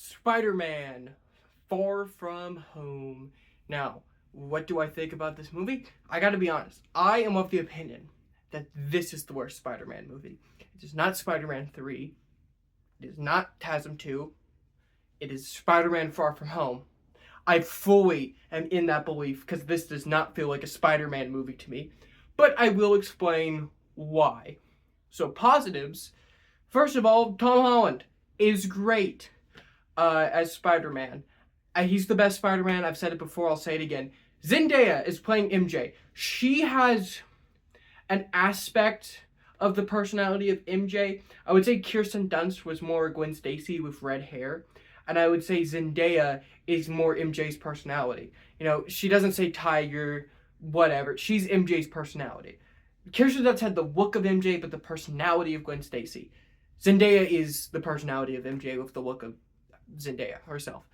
Spider-Man Far From Home. Now, what do I think about this movie? I gotta be honest. I am of the opinion that this is the worst Spider-Man movie. It is not Spider-Man 3. It is not TASM 2. It is Spider-Man Far From Home. I fully am in that belief because this does not feel like a Spider-Man movie to me. But I will explain why. So, positives. First of all, Tom Holland is great as Spider-Man. He's the best Spider-Man. I've said it before. I'll say it again. Zendaya is playing MJ. She has an aspect of the personality of MJ. I would say Kirsten Dunst was more Gwen Stacy with red hair. And I would say Zendaya is more MJ's personality. You know, she doesn't say tiger, whatever. She's MJ's personality. Kirsten Dunst had the look of MJ, but the personality of Gwen Stacy. Zendaya is the personality of MJ with the look of Zendaya herself.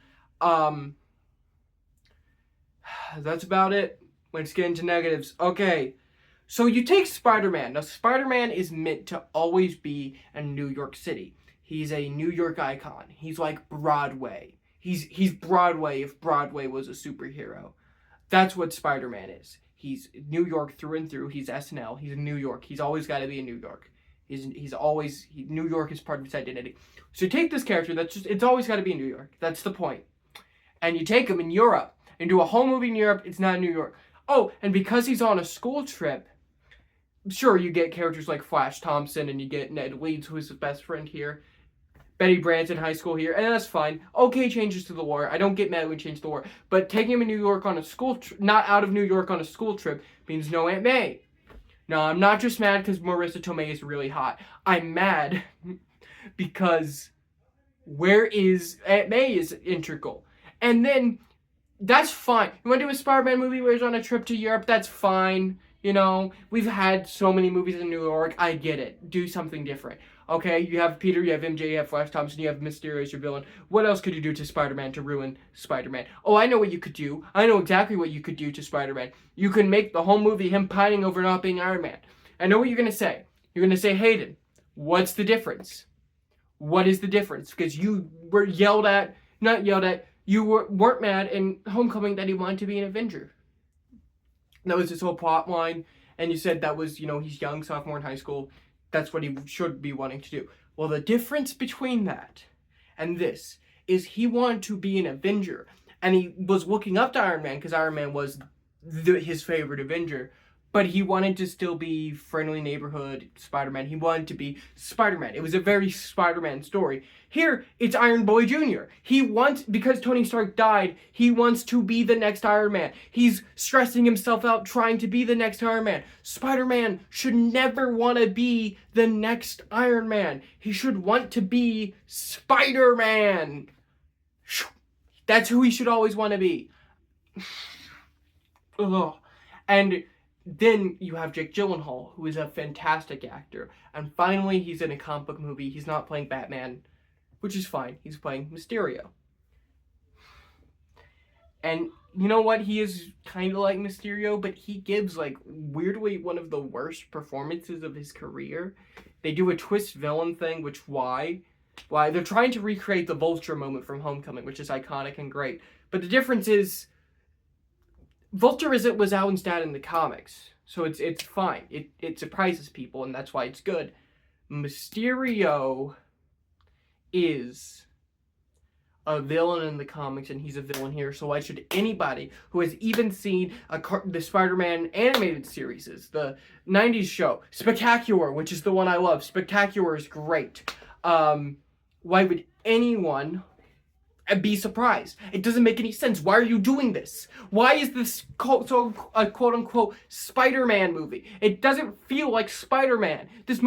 That's about it. Let's get into negatives. Okay, so you take Spider-Man. Now, Spider-Man is meant to always be in New York City. He's a New York icon. He's like Broadway. He's Broadway if Broadway was a superhero. That's what Spider-Man is. He's New York through and through. He's SNL. He's in New York. He's always got to be in New York. New York is part of his identity. So you take this character it's always got to be in New York. That's the point. And you take him in Europe and do a whole movie in Europe. It's not New York. Oh, and because he's on a school trip, sure, you get characters like Flash Thompson and you get Ned Leeds, who is his best friend here. Betty Brant's in high school here, and that's fine. Okay, changes to the war. I don't get mad when change the war. But taking him in New York on a school trip, not out of New York on a school trip, means no Aunt May. No, I'm not just mad because Marissa Tomei is really hot. I'm mad because where is Aunt May is integral. And then, that's fine. You want to do a Spider-Man movie where he's on a trip to Europe? That's fine. You know, we've had so many movies in New York. I get it. Do something different. Okay, you have Peter, you have MJ, you have Flash Thompson, you have Mysterio as your villain. What else could you do to Spider-Man to ruin Spider-Man? Oh, I know what you could do. I know exactly what you could do to Spider-Man. You can make the whole movie him pining over not being Iron Man. I know what you're going to say. You're going to say, Hayden, what's the difference? What is the difference? Because you were you weren't mad in Homecoming that he wanted to be an Avenger. That was his whole plot line. And you said that was, he's young, sophomore in high school. That's what he should be wanting to do. Well, the difference between that and this is he wanted to be an Avenger. And he was looking up to Iron Man because Iron Man was his favorite Avenger. But he wanted to still be friendly neighborhood Spider-Man. He wanted to be Spider-Man. It was a very Spider-Man story. Here, it's Iron Boy Jr. Because Tony Stark died, he wants to be the next Iron Man. He's stressing himself out trying to be the next Iron Man. Spider-Man should never want to be the next Iron Man. He should want to be Spider-Man. That's who he should always want to be. Ugh. And then you have Jake Gyllenhaal, who is a fantastic actor. And finally, he's in a comic book movie. He's not playing Batman, which is fine. He's playing Mysterio. And you know what? He is kind of like Mysterio, but he gives, weirdly, one of the worst performances of his career. They do a twist villain thing, why? They're trying to recreate the Vulture moment from Homecoming, which is iconic and great. But the difference is, Vulture was Alan's dad in the comics, so it's fine. It surprises people, and that's why it's good. Mysterio is a villain in the comics, and he's a villain here, so why should anybody who has even seen the Spider-Man animated series, the 90s show, Spectacular, which is the one I love. Spectacular is great. Why would anyone be surprised? It doesn't make any sense. Why are you doing this? Why is this quote-unquote Spider-Man movie? It doesn't feel like Spider-Man. This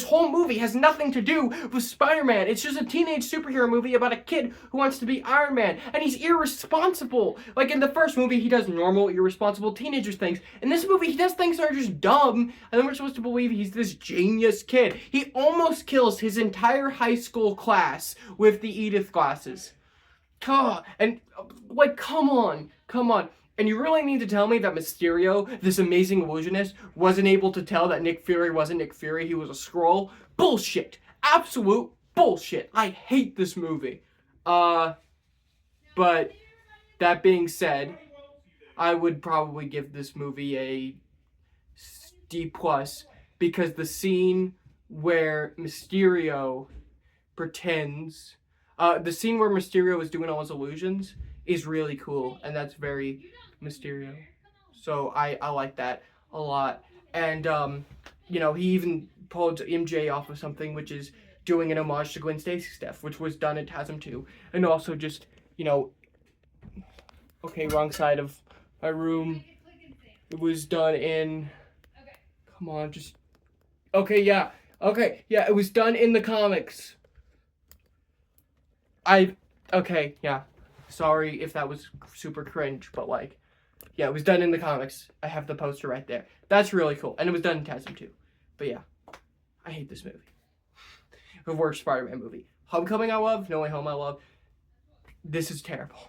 whole movie has nothing to do with Spider-Man. It's just a teenage superhero movie about a kid who wants to be Iron Man, and he's irresponsible. Like in the first movie, he does normal, irresponsible teenager things. In this movie, he does things that are just dumb, and then we're supposed to believe he's this genius kid. He almost kills his entire high school class with the Edith glasses. And, come on. And you really need to tell me that Mysterio, this amazing illusionist, wasn't able to tell that Nick Fury wasn't Nick Fury, he was a Skrull? Bullshit. Absolute bullshit. I hate this movie. But that being said, I would probably give this movie a D plus because the scene where Mysterio pretends, the scene where Mysterio is doing all his illusions is really cool, and that's very Mysterio. So I like that a lot, and he even pulled MJ off of something, which is doing an homage to Gwen Stacy's death, which was done in TASM 2, and also just okay, wrong side of my room. It was done in. Come on, just. Okay, yeah. Okay, yeah, it was done in the comics. Okay, yeah. Sorry if that was super cringe, but yeah, it was done in the comics. I have the poster right there. That's really cool. And it was done in TASM too. But yeah, I hate this movie. The worst Spider-Man movie. Homecoming I love, No Way Home I love. This is terrible.